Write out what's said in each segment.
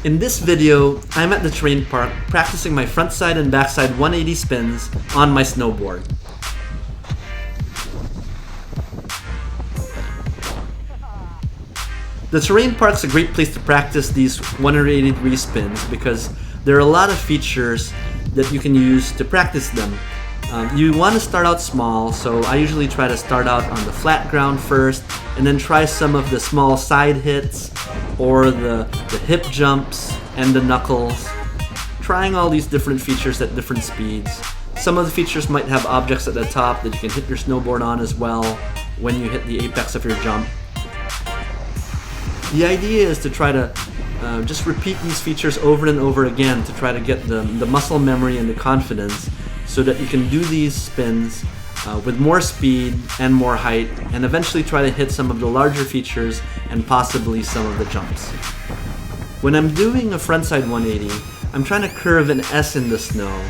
In this video, I'm at the terrain park practicing my frontside and backside 180 spins on my snowboard. The terrain park's a great place to practice these 180-degree spins because there are a lot of features that you can use to practice them. You want to start out small, so I usually try to start out on the flat ground first and then try some of the small side hits or the hip jumps and the knuckles, trying all these different features at different speeds. Some of the features might have objects at the top that you can hit your snowboard on as well when you hit the apex of your jump. The idea is to try to just repeat these features over and over again to try to get the muscle memory and the confidence so that you can do these spins with more speed and more height and eventually try to hit some of the larger features and possibly some of the jumps. When I'm doing a frontside 180, I'm trying to curve an S in the snow,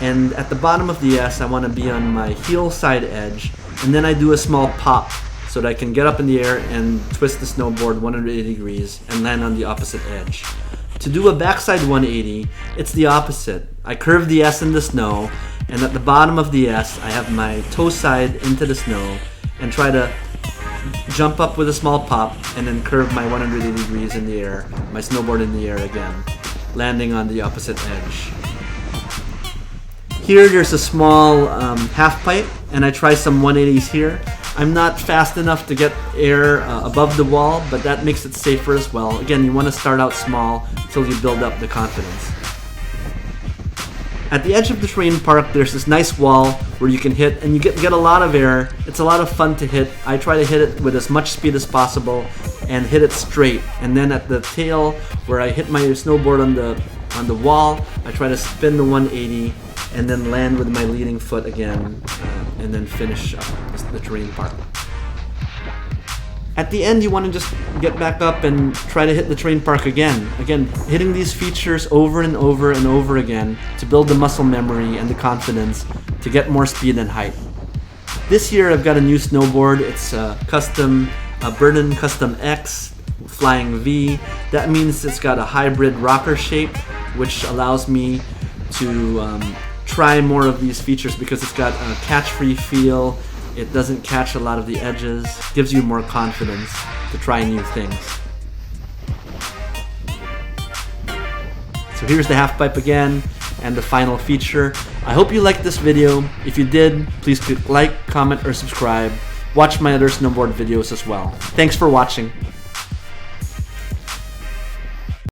and at the bottom of the S I want to be on my heel side edge, and then I do a small pop so that I can get up in the air and twist the snowboard 180 degrees and land on the opposite edge. To do a backside 180, it's the opposite. I curve the S in the snow, and at the bottom of the S, I have my toe side into the snow and try to jump up with a small pop and then curve my 180 degrees in the air, my snowboard in the air again, landing on the opposite edge. Here there's a small half pipe, and I try some 180s here. I'm not fast enough to get air above the wall, but that makes it safer as well. Again, you want to start out small until you build up the confidence. At the edge of the terrain park, there's this nice wall where you can hit, and you get a lot of air. It's a lot of fun to hit. I try to hit it with as much speed as possible and hit it straight. And then at the tail, where I hit my snowboard on the wall, I try to spin the 180 and then land with my leading foot again, and then finish up the terrain park. At the end, you want to just get back up and try to hit the terrain park again. Again, hitting these features over and over and over again to build the muscle memory and the confidence to get more speed and height. This year, I've got a new snowboard. It's a Burton Custom X Flying V. That means it's got a hybrid rocker shape, which allows me to try more of these features because it's got a catch-free feel. It doesn't catch a lot of the edges, gives you more confidence to try new things. So here's the half pipe again and the final feature. I hope you liked this video. If you did, please click like, comment, or subscribe. Watch my other snowboard videos as well. Thanks for watching.